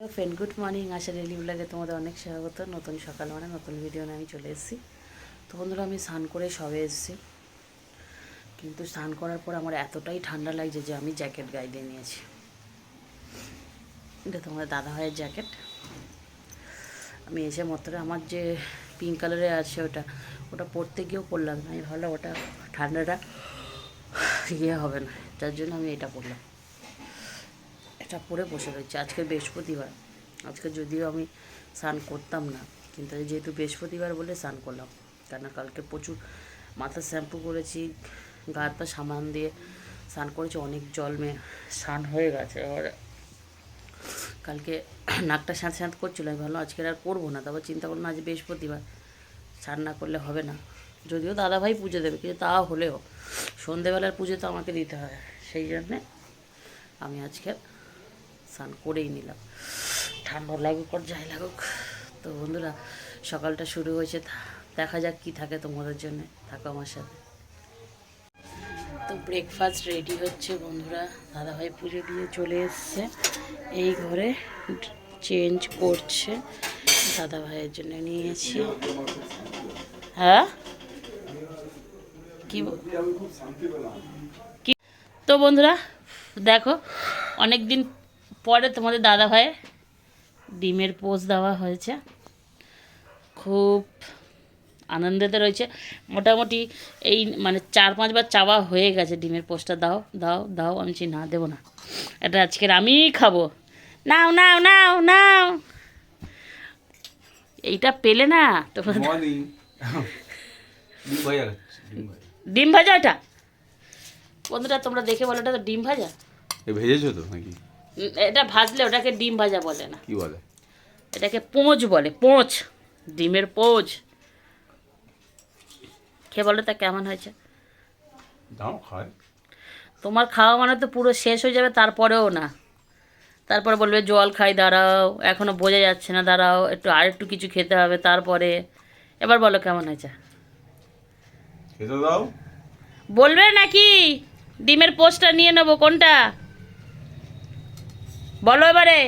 Friend good morning, আশা rally ব্লগে তোমাদের অনেক স্বাগত। নতুন সকাল মানে নতুন ভিডিও নিয়ে আমি চলে এসেছি। তো বন্ধুরা, আমি স্নান করে সবে এসেছি, কিন্তু স্নান করার পর আমার এতটাই ঠান্ডা লাগছে যে আমি জ্যাকেট গায়ে দিয়ে নিয়েছি। এটা তোমাদের দাদাভাইয়ের জ্যাকেট। আমি এসে মাত্র আমার যে পিঙ্ক কালারের আছে ওটা পরতে গিয়েও পরলাম না। আমি ভাবলাম ওটা ঠান্ডাটা হবে না, যার জন্য আমি এটা পরলাম। এটা পরে বসে রয়েছে। আজকে বৃহস্পতিবার, আজকে যদিও আমি স্নান করতাম না, কিন্তু যেহেতু বৃহস্পতিবার বলে স্নান করলাম। কেন কালকে প্রচুর মাথা শ্যাম্পু করেছি, গা হাত পা সাবান দিয়ে স্নান করেছি, অনেক জল স্নান হয়ে গেছে। এবার কালকে নাকটা স্যাঁত স্যাঁত করছিল, আমি ভাবলাম আজকে আর করবো না। তারপর চিন্তা করলাম আজ বৃহস্পতিবার, স্নান না করলে হবে না। যদিও দাদাভাই পুজো দেবে, কিন্তু তা হলেও সন্ধেবেলার পুজো তো আমাকে দিতে হয়, সেই জন্যে আমি আজকে স্নান করেই নিলাম, ঠান্ডা লাগুক আর যাই লাগুক। তো বন্ধুরা, সকালটা শুরু হয়েছে, দেখা যাক কি থাকে তোমাদের জন্য, থাকো আমার সাথে। তো ব্রেকফাস্ট রেডি হচ্ছে বন্ধুরা, দাদাভাই পুজো দিয়ে চলে এসছে, এই ঘরে চেঞ্জ করছে। দাদাভাইয়ের জন্য নিয়েছি। হ্যাঁ কি তো বন্ধুরা দেখো, অনেক দিন পরে তোমাদের দাদাভাইয়ের ডিমের পোস্ট দেওয়া হয়েছে, খুব আনন্দেতে রয়েছে। মোটামুটি এই মানে 4-5 বার চাওয়া হয়ে গেছে, ডিমের পোস্টটা দাও দাও দাও। আমি না দেবো না, এটা আজকের আমিই খাবো। নাও নাও নাও নাও, এইটা পেলে না তো ডিম ভাজা। এটা বন্ধুরা তোমরা দেখে বলো, এটা তো ডিম ভাজা। ভেজেছো তো নাকি? এটা ভাজলে ওটাকে ডিম ভাজা বলে না, কি বলে? এটাকে পোঁচ বলে, পোঁচ, ডিমের পোঁচ। খেয়ে বলো তা কেমন হয়েছে? দাও খায়। তোমার খাওয়া মানে তো পুরো শেষ হয়ে যাবে, তারপরেও না, তারপরে বলবে জল খাই, দাঁড়াও, এখনও বোঝা যাচ্ছে না, দাঁড়াও একটু, আর একটু কিছু খেতে হবে তারপরে। এবার বলো কেমন হয়েছে? খেতে দাও। বলবে নাকি ডিমের পোস্টটা নিয়ে নেবো কোনটা? বলো এবারে।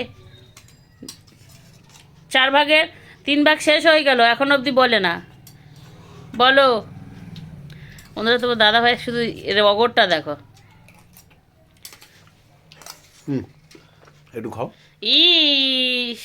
4 ভাগের 3 ভাগ শেষ হয়ে গেল, এখনো অবধি বলে না। বলো বন্ধুরা, তোমার দাদা ভাই শুধু এর অগরটা দেখো। একটু খাও। ইস,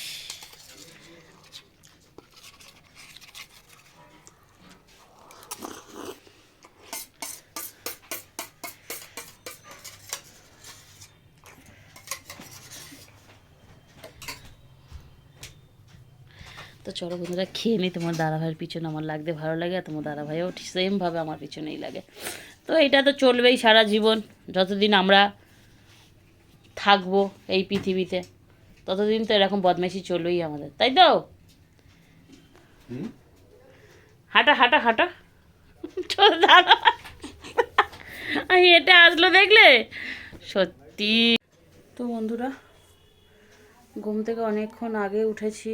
তো চলো বন্ধুরা খেয়ে নিই। তোমার দাদাভাইয়ের পিছনে আমার লাগতে ভালো লাগে, আর তোমার দাদাভাইও সেমভাবে আমার পিছনেই লাগে। তো এটা তো চলবেই সারা জীবন, যতদিন আমরা থাকবো এই পৃথিবীতে ততদিন তো এরকম বদমাইশি চলবেই আমাদের, তাই তো? হাঁটা হাঁটা হাঁটা, দাদা হেঁটে আসলো দেখলে, সত্যি। তো বন্ধুরা, ঘুম থেকে অনেকক্ষণ আগে উঠেছি,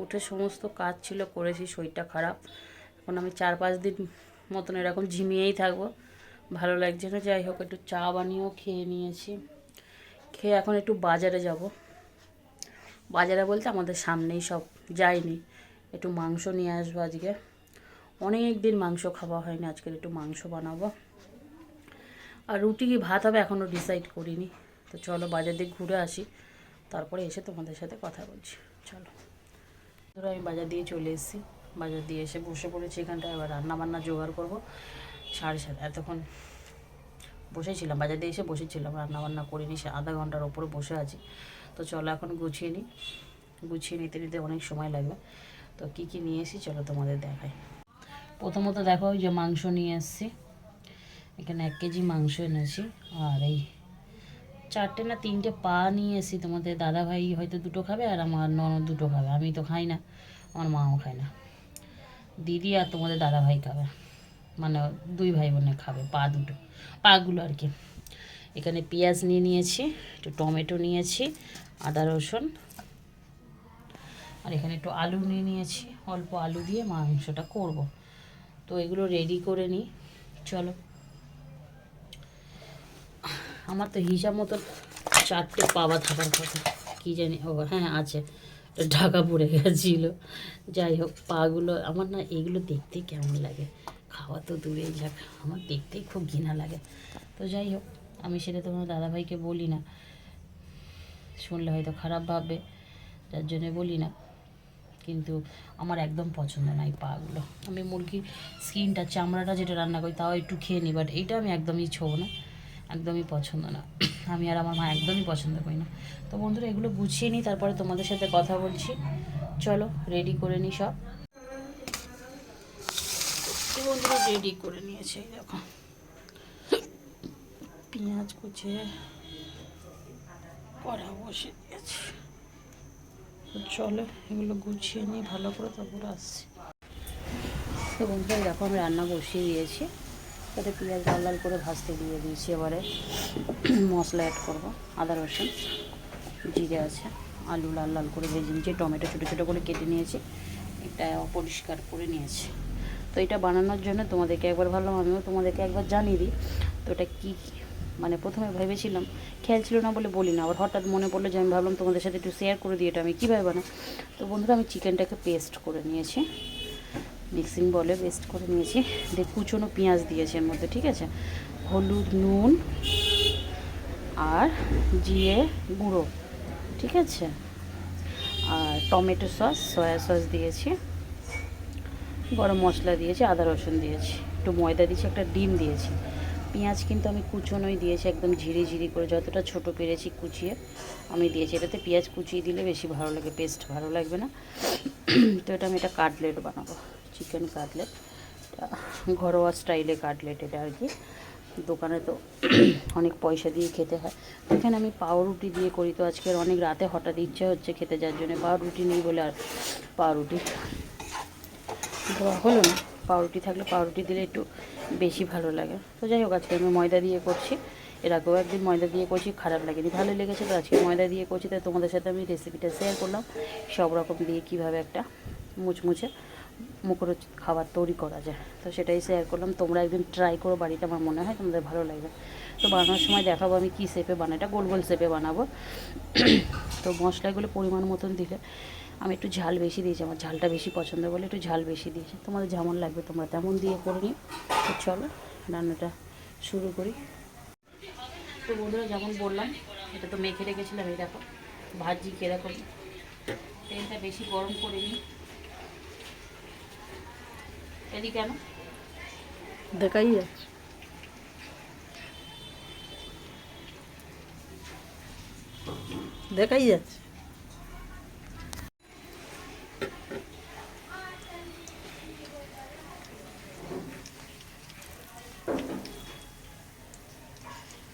উঠে সমস্ত কাজ ছিল করেছি, শরীরটা খারাপ। এখন আমি 4-5 দিন মতন এরকম ঝিমিয়েই থাকবো, ভালো লাগছে না। যাই হোক, একটু চা বানিয়েও খেয়ে নিয়েছি, খেয়ে এখন একটু বাজারে যাব। বাজারে বলতে আমাদের সামনেই সব, যাইনি, একটু মাংস নিয়ে আসবো আজকে। অনেক দিন মাংস খাওয়া হয়নি, আজকের একটু মাংস বানাবো। আর রুটি কি ভাত হবে এখনও ডিসাইড করিনি। তো চলো বাজার দিকে ঘুরে আসি, তারপরে এসে তোমাদের সাথে কথা বলছি। চলো ধরো, আমি বাজার দিয়ে চলে এসেছি, বাজার দিয়ে এসে বসে পড়েছি এখানটায়। এবার রান্নাবান্না জোগাড় করবো। 7:30 এতক্ষণ বসেছিলাম, বাজার দিয়ে এসে বসেছিলাম, রান্নাবান্না করিনি, সে আধা ঘন্টার ওপরে বসে আছি। তো চলো এখন গুছিয়ে নিই, গুছিয়ে নিতে নিতে অনেক সময় লাগবে। তো কী কী নিয়ে এসেছি চলো তোমাদের দেখাই। প্রথমত দেখো, ওই যে মাংস নিয়ে এসেছি, এখানে 1 কেজি মাংস এনেছি। আর এই 4টে না 3টে পা নিয়ে এসেছি। তোমাদের দাদাভাই হয়তো 2টো খাবে, আর আমার ননদ 2টো খাবে। আমি তো খাই না, আমার মাও খায় না, দিদি আর তোমাদের দাদাভাই খাবে, মানে 2 ভাই বোনে খাবে পা দুটো, পাগুলো আর কি। এখানে পেঁয়াজ নিয়ে নিয়েছি, একটু টমেটো নিয়েছি, আদা রসুন, আর এখানে একটু আলু নিয়ে নিয়েছি, অল্প আলু দিয়ে মাংসটা করব। তো এগুলো রেডি করে নিই, চলো। আমার তো হিসাব মতো 4টে পাওয়া থাকার কথা, কী জানি, ও হ্যাঁ আছে, ঢাকা পড়ে গেছিলো। যাই হোক, পাগুলো আমার না এইগুলো দেখতে কেমন লাগে, খাওয়া তো দূরেই যাক, আমার দেখতেই খুব ঘৃণা লাগে। তো যাই হোক, আমি সেটা তোমার দাদাভাইকে বলি না, শুনলে হয়তো খারাপ ভাববে, যার জন্যে বলি না। কিন্তু আমার একদম পছন্দ না এই পাগুলো। আমি মুরগির স্কিনটা, চামড়াটা যেটা রান্না করি তাও একটু খেয়ে নিই, বাট এইটা আমি একদমই ছোবো না, একদমই পছন্দ না। আমি আর আমার মা একদমই পছন্দ করি না। তো বন্ধুরা, এগুলো গুছিয়ে নিই, তারপরে তোমাদের সাথে কথা বলছি। চলো রেডি করে নিই সব। তো বন্ধুরা, রেডি করে নিয়েছে, এই দেখো পেঁয়াজ কুচিয়ে কড়া বসে দিয়েছি। তো চলো এগুলো গুছিয়ে নিই ভালো করে, তারপরে আসছি। তো বন্ধুরা, দেখো আমি রান্না বসিয়ে দিয়েছি, তাতে পেঁয়াজ লাল লাল করে ভাজতে দিয়ে দিয়েছি। এবারে মশলা অ্যাড করবো, আদা রসুন জিরে আছে, আলু লাল লাল করে ভেজে নিয়েছি, টমেটো ছোটো ছোটো করে কেটে নিয়েছি, এটা পরিষ্কার করে নিয়েছি। তো এটা বানানোর জন্য তোমাদেরকে একবার ভাবলাম আমিও তোমাদেরকে একবার জানিয়ে দিই। তো এটা কী, মানে প্রথমে ভেবেছিলাম, খেয়াল ছিল না বলে বলি না, আবার হঠাৎ মনে পড়লো যে আমি ভাবলাম তোমাদের সাথে একটু শেয়ার করে দিই এটা আমি কীভাবে বানাই। তো বন্ধুরা, আমি চিকেনটাকে পেস্ট করে নিয়েছি, মিক্সিং বলে পেস্ট করে নিয়েছি, দিয়ে কুচনো পেঁয়াজ দিয়েছি এর মধ্যে, ঠিক আছে, হলুদ, নুন আর জিরে গুঁড়ো, ঠিক আছে, আর টমেটো সস, সয়া সস দিয়েছি, গরম মশলা দিয়েছি, আদা রসুন দিয়েছি, একটু ময়দা দিয়েছি, একটা ডিম দিয়েছি। পেঁয়াজ কিন্তু আমি কুচোনোই দিয়েছি, একদম ঝিরি ঝিরি করে, যতটা ছোট পেরেছি কুচিয়ে আমি দিয়েছি। এটাতে পেঁয়াজ কুচিয়ে দিলে বেশি ভালো লাগে, পেস্ট ভালো লাগবে না। তো এটা আমি এটা কাটলেট বানাবো, চিকেন কাটলেট, ঘরোয়া স্টাইলে কাটলেট এটা আর কি। দোকানে তো অনেক পয়সা দিয়ে খেতে হয়, তো এখানে আমি পাউরুটি দিয়ে করি। তো আজকের অনেক রাতে হঠাৎ ইচ্ছে হচ্ছে খেতে, যার জন্য পাউরুটি নেই বলে আর পাউরুটি দেওয়া হলো না। পাউরুটি থাকলে পাউরুটি দিলে একটু বেশি ভালো লাগে। তো যাই হোক, আজকে আমি ময়দা দিয়ে করছি, এর আগেও একদিন ময়দা দিয়ে করছি, খারাপ লাগেনি, ভালো লেগেছে। তো আজকে ময়দা দিয়ে করছি, তাই তোমাদের সাথে আমি রেসিপিটা শেয়ার করলাম, সব রকম দিয়ে কীভাবে একটা মুচমুচে মুখরোচক খাবার তৈরি করা যায়, তো সেটাই শেয়ার করলাম। তোমরা একদিন ট্রাই করো বাড়িতে, আমার মনে হয় তোমাদের ভালো লাগবে। তো বানানোর সময় দেখাবো আমি কী শেপে বানাই, এটা গোল গোল শেপে বানাবো। তো মশলাগুলো পরিমাণ মতন দিলে, আমি একটু ঝাল বেশি দিয়েছি, আমার ঝালটা বেশি পছন্দ বলে একটু ঝাল বেশি দিয়েছি, তোমাদের যেমন লাগবে তোমরা তেমন দিয়ে করে নিও। তো চলো রান্নাটা শুরু করি। তো বন্ধুরা, যেমন বললাম, এটা তো মেখে রেখেছিলাম, এই দেখো ভাজি কীরকম, তেলটা বেশি গরম করে নিই। এদিকে কেন দেখাই যাচ্ছে, দেখাই যাচ্ছে।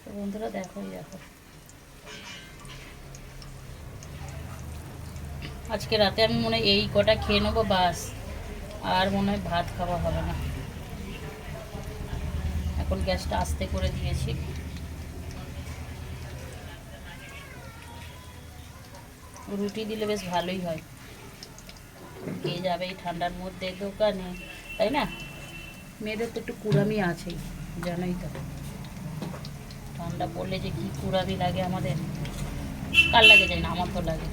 তো বন্ধুরা দেখো, দেখো আজকে রাতে আমি মনে হয় এই কটা খেয়ে নেবো, বাস আর মনে হয় ভাত খাওয়া হবে না। এখন গ্যাসটা আস্তে করে দিয়েছি। রুটি দিলে বেশ ভালোই হয়, কে যাবে এই ঠান্ডার মধ্যে দোকানে, তাই না? মেয়েদের তো একটু কুড়ামি আছেই, জানোই তো, ঠান্ডা পড়লে যে কি কুড়ামি লাগে আমাদের, কার লাগে যায় না, আমার তো লাগে।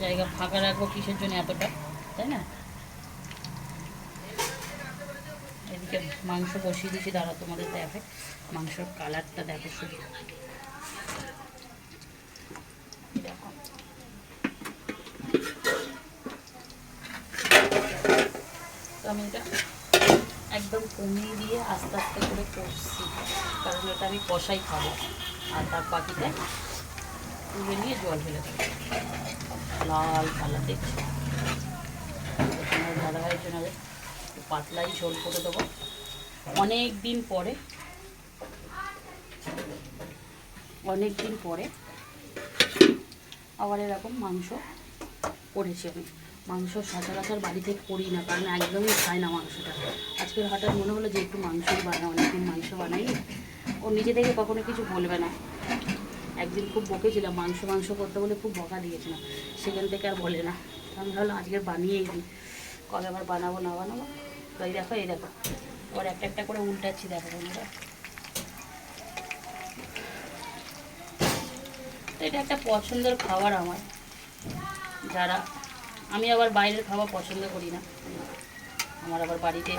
জায়গা ফাঁকা রাখবো কিসের জন্য এতটা, তাই না? এদিকে মাংস বসিয়ে দিয়েছি, দাঁড়া তোমাদের দেখে মাংসর কালারটা দেখো শুধু, দেখো তো আমি এটা একদম কমিয়ে দিয়ে আস্তে আস্তে করে করছি, কারণ এটা আমি কষাই খাবো, আর তার বাকিটা তুলে নিয়ে জল ফেলে দেবো। লাল কালার দেখছি, দাদাভাইয়ের জন্য পাতলাই ঝোল করে দেবো। অনেক দিন পরে আবার এরকম মাংস করেছি আমি। মাংস সচরাচর বাড়িতে করি না, কারণ একদমই খাই না মাংসটা। আজকে হঠাৎ মনে হলো যে একটু মাংসই বানাই, অনেকদিন মাংস বানাই। ও নিজে থেকে কখনো কিছু বলবে না, একদিন খুব বকেছিলাম, মাংস করতে বলে খুব বকা দিয়েছিলাম, সেখান থেকে আর বলে না। আমি ভাবলাম আজকে বানিয়েই দিই, কবে আবার বানাবো না বানাবো। তো এই দেখো এবার একটা একটা করে উল্টাচ্ছি, দেখো বন্ধুরা। তো এটা একটা পছন্দের খাবার আমার, যারা আমি আবার বাইরের খাবার পছন্দ করি না। আমার আবার বাড়িতে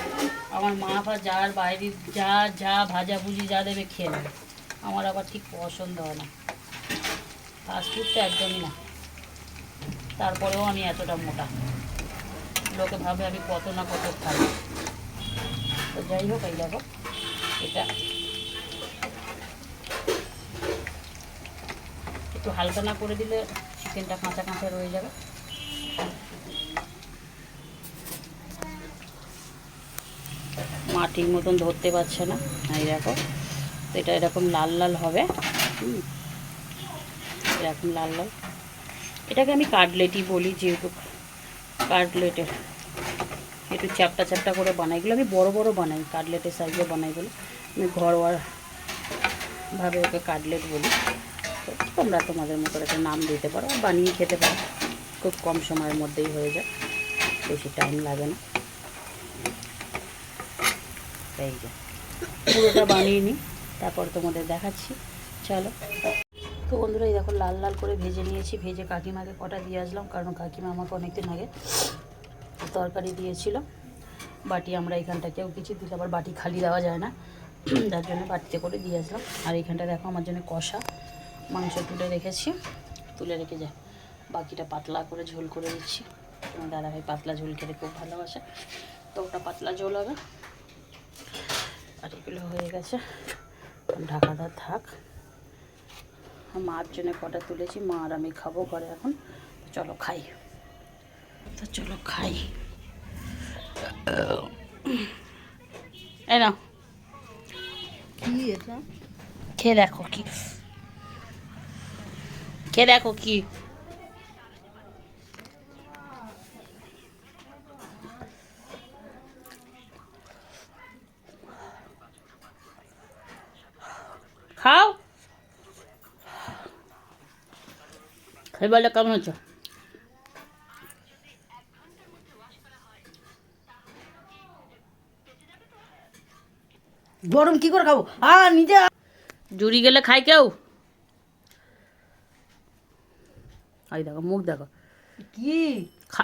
আমার মা বা যার বাইরে যা যা ভাজাভুজি যা দেবে খেয়ে নেবে, আমার আবার ঠিক পছন্দ হয় না, ফাস্টফুড তো একদমই না। তারপরেও আমি এতটা মোটা, লোকে ভাবে আমি কত না কত খাই। তো যাই হোক, এই দেখো এটা একটু হালকা না করে দিলে চিকেনটা কাঁচা কাঁচা রয়ে যাবে। মা ঠিক মতন ধরতে পারছে না, এই দেখো। তো এটা এরকম লাল লাল হবে, এরকম লাল লাল। এটাকে আমি কাটলেটই বলি, যেহেতু কাটলেটের একটু চ্যাপটা চ্যাপটা করে বানাই। এগুলো আমি বড় বড় বানাই, কাটলেটের সাইজে বানাই বলে আমি ঘরোয়াভাবে ওকে কাটলেট বলি। তো তোমরা তোমাদের মতো একটা নাম দিতে পারো, বানিয়ে খেতে পারো, খুব কম সময়ের মধ্যেই হয়ে যায়, বেশি টাইম লাগে না। এই যে পুরোটা বানিয়ে নিই, তারপর তোমাদের দেখাচ্ছি, চলো। তো বন্ধুরা, এই দেখো লাল লাল করে ভেজে নিয়েছি। ভেজে কাকিমাকে কটা দিয়ে আসলাম, কারণ কাকিমা আমাকে অনেকদিন আগে তরকারি দিয়েছিল। বাটি আমরা এখানটা কেউ কিছু দিলে আবার বাটি খালি দেওয়া যায় না, যার জন্য বাটিতে করে দিয়ে আসলাম। আর এইখানটা দেখো আমার জন্য কষা মাংস তুলে রেখেছি, তুলে রেখে যায় বাকিটা পাতলা করে ঝোল করে দিচ্ছি। আমার দাদাভাই পাতলা ঝোল খেতে খুব ভালোবাসে, তো ওটা পাতলা ঝোল হবে। আর এগুলো হয়ে গেছে, ঢাকাটা থাক। মার জন্য কটা তুলেছি, মা আর আমি খাবো ঘরে এখন। চলো খাই, তো চলো খাই। এই নাও, কি এটা? খেয়ে দেখো কি, খেয়ে দেখো কি। খাও, খাই বলে কেমন হচ্ছে? গরম কি করে খাবো? নিজে জুড়ি গেলে খাই কেউ? এই দেখো মুখ দেখো, কি খা।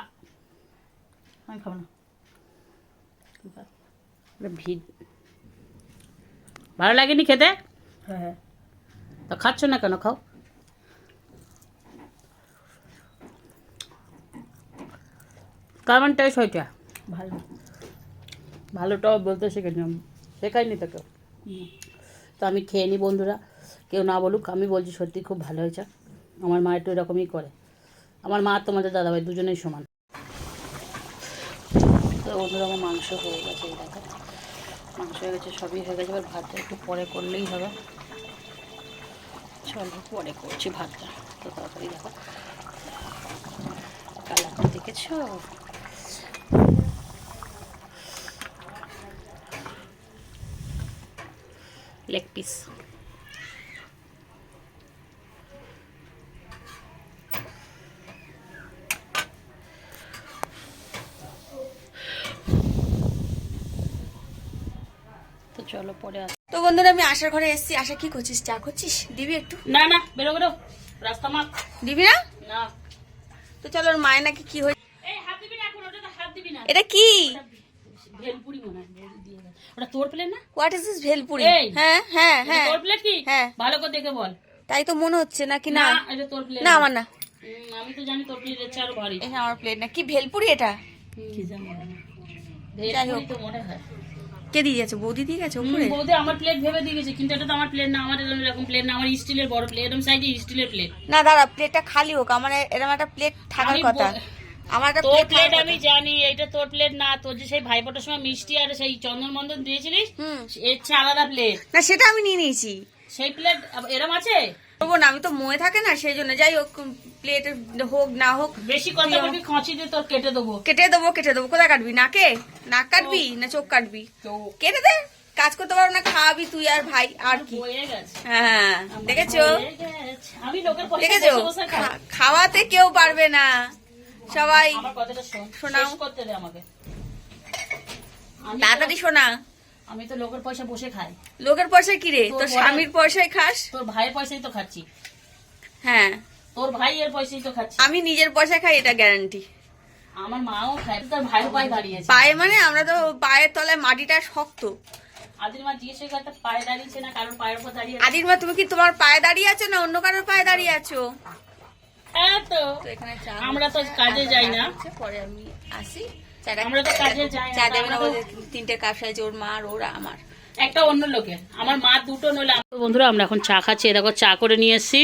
আমি খাবো না। ভিড় ভালো লাগেনি খেতে? হ্যাঁ হ্যাঁ, তো খাচ্ছ না কেন? খাও। কেমন টেস্ট হয়েছে? ভালো। ভালোটাও বলতে শিখেছি, শেখাইনি তো কেউ। তো আমি খেয়ে নিই বন্ধুরা, কেউ না বলুক, আমি বলছি সত্যি খুব ভালো হয়েছে। আমার মা একটু এরকমই করে, আমার মা আর তোমাদের দাদাভাই দুজনেই সমান। তো বন্ধুরা, আমার মাংস হয়ে গেছে, এই দেখো মাংস হয়ে গেছে, সবই হয়ে গেছে। এবার ভাতটা একটু পরে করলেই হবে। চলো পরে করছি ভাতটা। তো তাড়াতাড়ি দেখো কালারটা দেখেছো? Leg piece. তো চলো পরে আস। তো বন্ধুরা, আমি আশার ঘরে এসেছি। আশা কি করছিস? চা করছিস? দিবি একটু? না না, বেরো বেরো, রাস্তা মাপ। দিবি না? না, তো চলো, ওর মায়ের নাকি কি হয়েছে। এই হাত দিবি না এখন, ওটাতে হাত দিবি না। এটা কি? ভেলপুরি মনে হয় দিয়ে গেছে। ওটা তোর প্লেট না? What is this? ভেলপুরি? এই, হ্যাঁ হ্যাঁ এটা হ্যাঁ তোর প্লেট কি? হ্যাঁ। ভালো করে দেখে বল। তাই তো মনে হচ্ছে নাকি না? এটা তোর প্লেট না, আমার না। আমি তো জানি তোর প্লেট এর চেয়ে আরো ভারী। এটা আমার প্লেট না। কি ভেলপুরি এটা? কি জানি যাই ভেলপুরি হোক। তো মনে হয়। কে দিয়ে গেছে? বৌদি দিয়ে গেছে উপরে? বৌদি আমার প্লেট ভেবে দিয়ে গেছে, কিন্তু এটা তো আমার প্লেট না। আমার এরকম প্লেট না, আমার স্টিলের বড় প্লেট, এরকম সাইজে স্টিলের প্লেট। না দাঁড়া, প্লেটটা খালি হোক, আমার এরকম একটা প্লেট থাকার আমি কথা। আমার একটা তোর প্লেট প্লেট আমি জানি, এইটা তোর প্লেট না। তোর যে সেই ভাইফোঁটার সময় মিষ্টি আর সেই চন্দন মন্দন দিয়েছিলিস, এর চেয়ে আলাদা প্লেট। না, সেটা আমি নিয়ে নিয়েছি। সেই প্লেট এরম আছে? করবো না, আমি তো মনে থাকে না, সেই জন্য। যাই হোক, প্লেট হোক না হোক, বেশি কথা বলবি খাঁচি দিয়ে তোর কেটে দেবো। কেটে দেবো কেটে দেবো। কোথায় কাটবি? নাকে? নাক কাটবি না চোখ কাটবি? তো কেটে দে। কাজ করতে পারবো না, খাওয়াবি তুই আর ভাই, আর কি। হয়ে গেছে। হ্যাঁ, দেখেছো? হয়ে গেছে। আমি লোকের পয়সা দেখেছো? বসে বসে খাই। খাওয়াতে কেউ পারবে না, সবাই। আমার কথাটা শোন, শোনাও। শেষ করতে দে আমাকে। আমি তাড়াতাড়ি শোনা। আমি তো লোকের পয়সা বসে খাই, লোকের পয়সায় কি রে, তোর তোর বড়- স্বামীর পয়সায় খাস? তোর ভাইয়ের পয়সাই তো খাচ্ছি, হ্যাঁ, তোর ভাইয়ের পয়সাই তো খাচ্ছি। আমি নিজের পয়সা খাই, এটা গ্যারান্টি। আমার মাও খায়, তোর ভাইয়ের পায়ে দাঁড়িয়েছে। পায়ে মানে আমরা তো পায়ের তলায় মাটিটা শক্ত। আদির মা জিজ্ঞেস করতে পায়ে দাঁড়িয়েছে না কারোর পায়ের উপর দাঁড়িয়ে আছে? আদির মা, তুমি কি তোমার পায়ে দাঁড়িয়ে আছো না অন্য কারোর পায়ে দাঁড়িয়ে আছো? হ্যাঁ তো তো এখানে চা আমরা তো হচ্ছে, কাজে আর যাই না। হচ্ছে, পরে আমি আসি। চাটা আমরা তো কাজে যাই না, চা দেবে না, আমরা তো- ওদের 3টে কাপ সাইজ, ওর মা আর ওর আমার। একটা অন্য লোকের, আমার মা দুটো নইলে বন্ধুরা আমরা এখন চা খাচ্ছি। দেখো চা করে নিয়ে এসছি,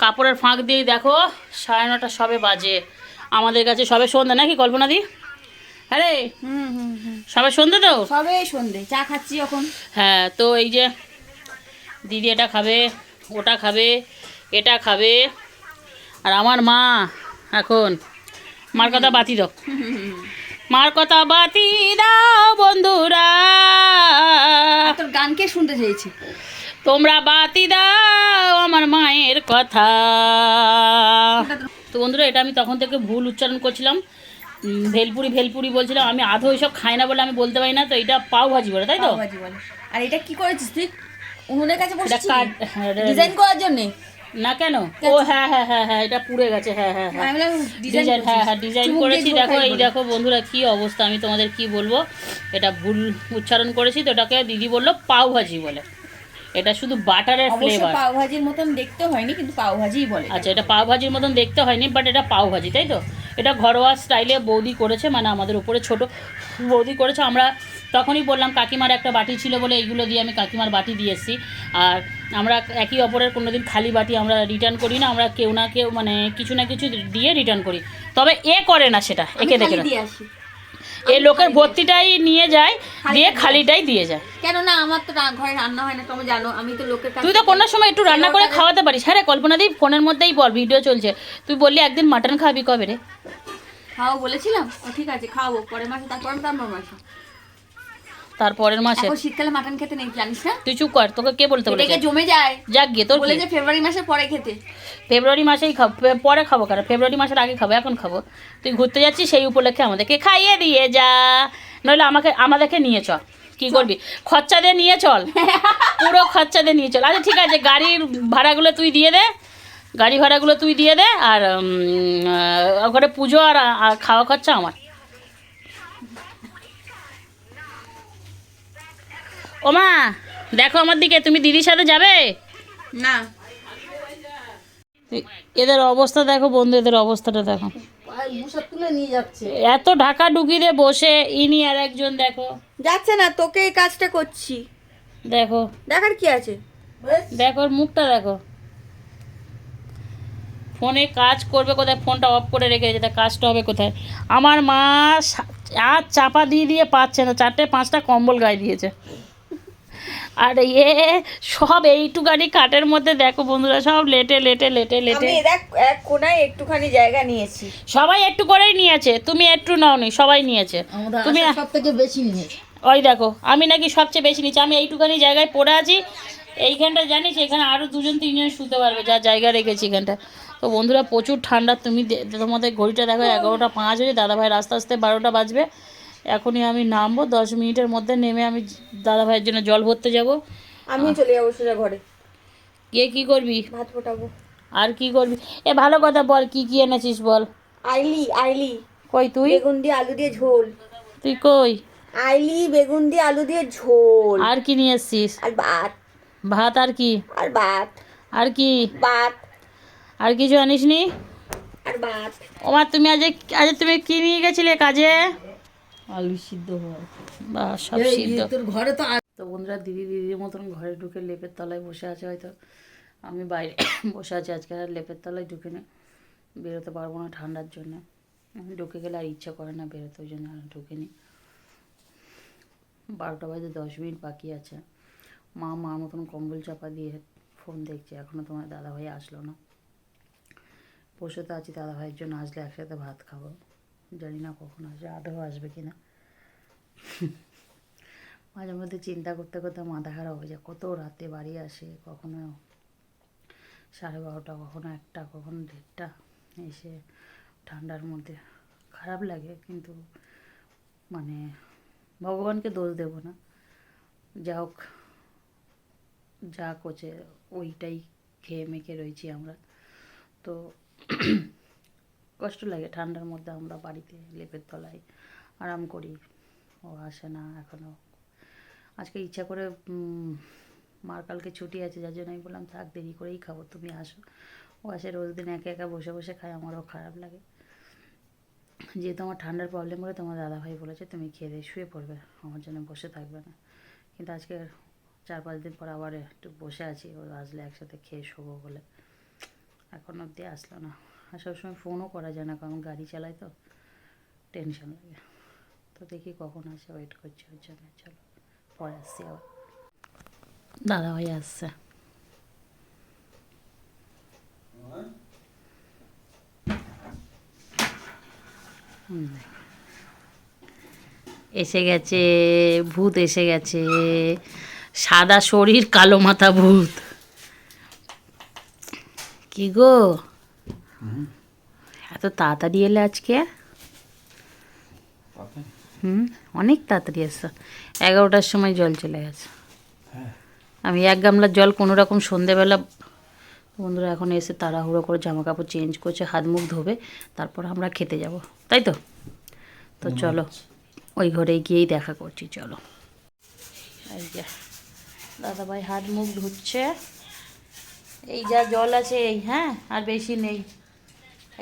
কাপড়ের ফাঁক দিয়ে দেখো 9:30 সবে বাজে। আমাদের কাছে সবে সন্ধ্যা নাকি কল্পনা দি? হ্যাঁ রে, সবে সন্ধ্যে তো। সবে সন্ধে, চা খাচ্ছি এখন। হ্যাঁ, তো এই যে দিদি এটা খাবে, ওটা খাবে, এটা খাবে, আর আমার মা এখন মার কথা বাতি দাও, মার কথা বাতি দাও বন্ধুরা, তোর গান কে শুনতে চেয়েছি? তোমরা বাতি দাও আমার মায়ের কথা। তো বন্ধুরা এটা আমি তখন থেকে ভুল উচ্চারণ করছিলাম, ভেলপুরি ভেলপুরি বলছিলাম। আমি আধো ওইসব খাই না বলে আমি বলতে পারি না। তো এটা পাও ভাজি বলে, তাই তো? পাওভাজি বলে। আর এটা কি করেছিস তুই? উনুনের কাছে এটা বসেছিস হ্যাঁ, ডিজাইন করার জন্য? না কেন? ও হ্যাঁ হ্যাঁ হ্যাঁ হ্যাঁ, এটা পুড়ে গেছে। হ্যাঁ হ্যাঁ হ্যাঁ, আমি বললাম ডিজাইন ডিজাইন, হ্যাঁ হ্যাঁ ডিজাইন চুমুক দিয়ে করেছি। ঝোল দেখো খাই এই বলে। দেখো বন্ধুরা কি অবস্থা, আমি তোমাদের কি বলবো। এটা ভুল উচ্চারণ করেছি, তো এটাকে দিদি বললো পাও ভাজি বলে। এটা শুধু বাটারের অবশ্য ফ্লেভার। পাওভাজির মতন দেখতে হয়নি, কিন্তু পাওভাজিই বলে। আচ্ছা, এটা পাও ভাজির মতন দেখতে হয়নি, বাট এটা পাও ভাজি, তাই তো? এটা ঘরোয়া স্টাইলে বৌদি করেছে, মানে আমাদের উপরে ছোট বৌদি করেছে। আমরা তখনই বললাম, কাকিমার একটা বাটি ছিল বলে এইগুলো দিয়ে আমি কাকিমার বাটি দিয়ে এসেছি। আর আমরা একে অপরের কোনোদিন খালি বাটি আমরা রিটার্ন করি না, আমরা কেউ না কেউ মানে কিছু না কিছু দিয়ে রিটার্ন করি। তবে এ করে না সেটা, একে দেখে না। দিয়ে আসি। এ লোকের ভর্তিটাই নিয়ে যায়, দিয়ে খালিটাই দিয়ে যায়। কেন না, আমার তো ঘরে রান্না হয় না, তুমি জানো। আমি তো লোকের কাছে তুই তো কোনো সময় একটু রান্না করে খাওয়াতে পারিস। হ্যাঁ রে কল্পনা দি, ফোনের মধ্যেই বল, ভিডিও চলছে। তুই বললি একদিন মাটন খাবি, কবে রে? খাও বলেছিলাম। ও ঠিক আছে, খাওয়াবো পরের মাসে, তারপর মাসে। তারপরের মাসে? এখন শীতকালে মাটন খেতে নেই, জানিস না? তুই চুপ কর, তোকে কে বলতে বলেছে? এটাকে জমে যায়। যাক গিয়ে তোর বলে কি? যে ফেব্রুয়ারি মাসের পরে খেতে। ফেব্রুয়ারি মাসেই খাবো, পরে খাবো কেন? ফেব্রুয়ারি মাসের আগে খাবো, এখন খাবো। তুই ঘুরতে যাচ্ছিস সেই উপলক্ষে আমাদেরকে খাইয়ে দিয়ে যা, নইলে আমাদেরকে নিয়ে চল। কি করবি? খরচা দিয়ে নিয়ে চল, পুরো খরচা দিয়ে নিয়ে চল। আচ্ছা ঠিক আছে, গাড়ির ভাড়াগুলো তুই দিয়ে দে, গাড়ি ভাড়াগুলো তুই দিয়ে দে, আর ওখানে পুজো আর খাওয়া খরচা আমার। ও মা দেখো আমার দিকে, তুমি দিদির সাথে যাবে? না, এদের অবস্থা দেখো বন্ধু, এদের অবস্থাটা দেখো। মুসা তুলে নিয়ে যাচ্ছে। এত ঢাকা ঢুকিয়ে বসে ইনি আর একজন দেখো, যাচ্ছে না, তোকে এই কাজটা করছি। দেখো দেখার কি আছে? দেখো ওর মুখটা দেখো। ফোনে কাজ করবে কোথায়? ফোনটা অফ করে রেখে দিয়েছে, তা কাজটা হবে কোথায়? আমার মা আর চাপা দিয়ে দিয়ে পাচ্ছে না, 4-5টা কম্বল গায়ে দিয়েছে। আর সব এইটুকানি কাঠের মধ্যে দেখো বন্ধুরা, সব লেটে লেটে লেটে লেটে। আমি দেখ এক কোনায় একটুখানি জায়গা নিয়েছি। সবাই একটু করেই নিয়েছে, তুমি একটু নাওনি, সবাই নিয়েছে। তুমি সব থেকে বেশি নিয়েছে। ওই দেখো, আমি নাকি সবচেয়ে বেশি নিচ্ছি। আমি এইটুখানি জায়গায় পড়ে আছি, এইখানটা জানিস এখানে আরও 2-3জন শুতে পারবে, যা জায়গা রেখেছি এখানটা। তো বন্ধুরা প্রচুর ঠান্ডা। তুমি তোমাদের ঘড়িটা দেখো 11:05 হয়েছে, দাদাভাইয়ের আস্তে আস্তে 12টা বাজবে। এখনই আমি নামবো, 10 মিনিটের মধ্যে নেমে আমি দাদাভাইয়ের জন্য জল ভরতে যাব। আমি চলে যাবো সোজা ঘরে, গিয়ে কী করবি? ভাত ফোটাবো। আর কি করবি? ভালো কথা বল, কি কি এনেছিস বল। আইলি কই তুই? বেগুন দিয়ে আলু দিয়ে ঝোল। তুই কই? আইলি বেগুন দিয়ে আলু দিয়ে ঝোল। আর কি নিয়ে এসছিস? আর ভাত। ভাত আর কি? আর ভাত। আর কি? ভাত। আর কিছু আনিস নি? আর ভাত। ওমা তুমি আজ তুমি কি নিয়ে গেছিলে কাজে? আলু সিদ্ধ হয়। বা সব সিদ্ধ। তোর ঘরে তো তো বন্ধুরা দিদির মতন ঘরে ঢুকে লেপের তলায় বসে আছে হয়তো। আমি বাইরে বসে আছি, আজকে আর লেপের তলায় ঢুকে না, বেরোতে পারবো না ঠান্ডার জন্য। আমি ঢুকে গেলে আর ইচ্ছা করে না বেরোতে, ওই জন্য আর ঢুকিনি। 12টা বাজে 10 মিনিট বাকি আছে। মার মতন কম্বল চাপা দিয়ে ফোন দেখছে, এখনও তোমার দাদাভাই আসলো না। বসে তো আছি, দাদাভাইয়ের জন্য আসলে একসাথে ভাত খাবো। জানি না কখন আসবে, আদৌ আসবে কি না। মাঝে মধ্যে চিন্তা করতে করতে মাথা খারাপ হয়ে যায়। কত রাতে বাড়ি আসে, কখনো 12:30, কখনো 1টা, কখনো 1:30 এসে ঠান্ডার মধ্যে খারাপ লাগে। কিন্তু মানে ভগবানকে দোষ দেব না, যা হোক, যা কোচে ওইটাই খেয়ে মেখে রয়েছি আমরা। তো কষ্ট লাগে ঠান্ডার মধ্যে, আমরা বাড়িতে লেপের তলায় আরাম করি, ও আসে না এখনও। আজকে ইচ্ছা করে মার কালকে ছুটি আছে, যার জন্য আমি বললাম থাক দেরি করেই খাবো, তুমি আসো। ও আসে রোজ দিন একা একা বসে বসে খায়, আমারও খারাপ লাগে। যেহেতু আমার ঠান্ডার প্রবলেম করে তোমার দাদাভাই বলেছে তুমি খেয়ে দিয়ে শুয়ে পড়বে, আমার জন্য বসে থাকবে না। কিন্তু আজকে 4-5 দিন পর আবার একটু বসে আছি, ও আসলে একসাথে খেয়ে শোবো বলে। এখন অবধি আসলো না। আর সবসময় ফোনও করা যায় না, কারণ গাড়ি চালাই তো টেনশন লাগে। তো দেখি কখন আসে, ওয়েট করছি ওর জন্য। চলো পরে আসছি আবার। দাদাভাই আসছে। এসে গেছে ভূত, এসে গেছে। সাদা শরীর কালো মাথা ভূত। কি গো, এত তাড়াতাড়ি এলে আজকে? অনেক তাড়াতাড়ি এসছো। 11টার সময় জল চলে গেছে। আমি 1 গামলা জল কোনো রকম সন্ধেবেলা, বন্ধুরা এখন এসে তাড়াহুড়ো করে জামা কাপড় চেঞ্জ করছে, হাত মুখ ধোবে, তারপর আমরা খেতে যাব, তাই তো? তো চলো ওই ঘরে গিয়েই দেখা করছি, চলো। এই যে দাদাভাই হাত মুখ ধুচ্ছে, এই যা জল আছে এই, হ্যাঁ আর বেশি নেই,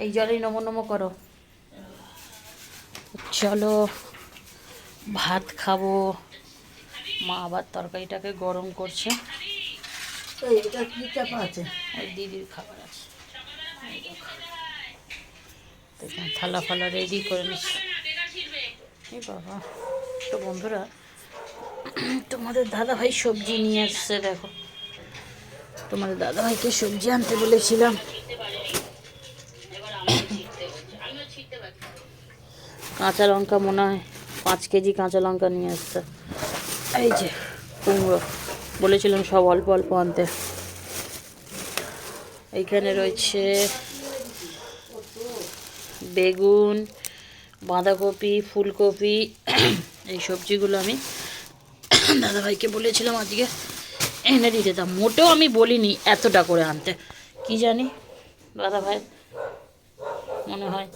এই জলেই নমো নমো করো। চলো ভাত খাবো। মা আবার তরকারিটাকে গরম করছে। এটা কি চাপা আছে? ওই দিদির খাবার আছে, এই দেখো। তো এখানে থালা ফালা রেডি করে নিচ্ছি। এই বাবা, তো বন্ধুরা তোমাদের দাদাভাই সবজি নিয়ে আসছে, দেখো। তোমাদের দাদাভাইকে সবজি আনতে বলেছিলাম। কাঁচা লঙ্কা মনে হয় 5 কেজি কাঁচা লঙ্কা নিয়ে আসছে। এই যে কুমড়ো, বলেছিলাম সব অল্প অল্প আনতে। এইখানে রয়েছে বেগুন, বাঁধাকপি, ফুলকপি। এই সবজিগুলো আমি দাদাভাইকে বলেছিলাম আজকে এনে দিতে, তা মোটেও আমি বলিনি এতটা করে আনতে। কি জানি দাদাভাই মনে হয়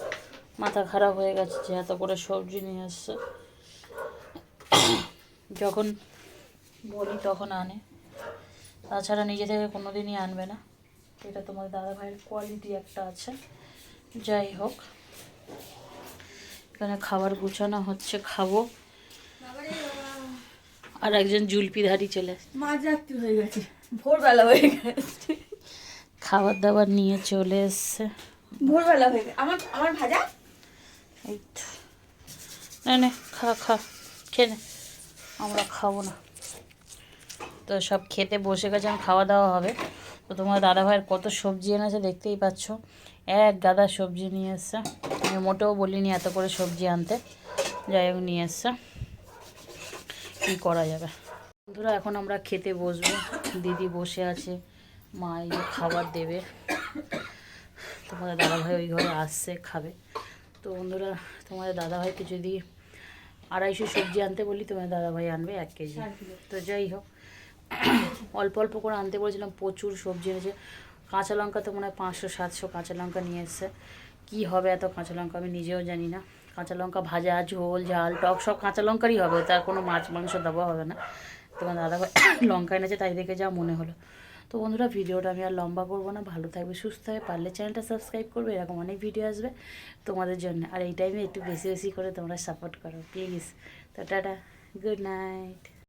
মাথা খারাপ হয়ে গেছে যে এত করে সবজি নিয়ে আসছে। যখন বলি তখন আনে, তাছাড়া নিজে থেকে কোনো দিনই আনবে না। এটা তোমার দাদাভাইয়ের কোয়ালিটি একটা আছে। যাই হোক, এখানে খাবার গুছানো হচ্ছে, খাবো। আর একজন জুলপিধারী চলে মাঝরাত্রি হয়ে গেছে, ভোরবেলা হয়ে গেছে, খাবার দাবার নিয়ে চলে এসছে। ভোরবেলা হয়ে গেছে। আমার আমার ভাজা এই তো, নে খা খা, খেয়ে নে, আমরা খাবো না। তো সব খেতে বসে গেছে, খাওয়া দাওয়া হবে। তো তোমার দাদাভাইয়ের কত সবজি এনেছে দেখতেই পাচ্ছ, 1 গাদা সবজি নিয়ে এসছে। আমি মোটেও বলিনি এত করে সবজি আনতে, যাই হোক নিয়ে এসছে, কী করা যাবে। বন্ধুরা এখন আমরা খেতে বসবো, দিদি বসে আছে, মা এই যে খাবার দেবে। তোমাদের দাদাভাই ওই ঘরে আসছে, খাবে। তো বন্ধুরা তোমাদের দাদাভাইকে যদি 250 সবজি আনতে বলি, তোমাদের দাদাভাই আনবে 1 কেজি। তো যাই হোক, অল্প অল্প করে আনতে বলেছিলাম, প্রচুর সবজি এনেছে। কাঁচা লঙ্কা তো মনে হয় 500-700 কাঁচা লঙ্কা নিয়ে এসছে। কী হবে এত কাঁচা লঙ্কা আমি নিজেও জানি না। কাঁচা লঙ্কা ভাজা, ঝোল, ঝাল, টক সব কাঁচা লঙ্কারই হবে, তার কোনো মাছ মাংস দেওয়া হবে না। তোমার দাদাভাই লঙ্কা এনেছে, তাই দেখে যা মনে হলো। তো বন্ধুরা ভিডিওটা আমি আর লম্বা করবো না, ভালো থাকবে, সুস্থ হবে, পারলে চ্যানেলটা সাবস্ক্রাইব করবে, এরকম অনেক ভিডিও আসবে তোমাদের জন্য। আর এই টাইমে একটু বেশি বেশি করে তোমরা সাপোর্ট করো প্লিজ। তো টাটা, গুড নাইট।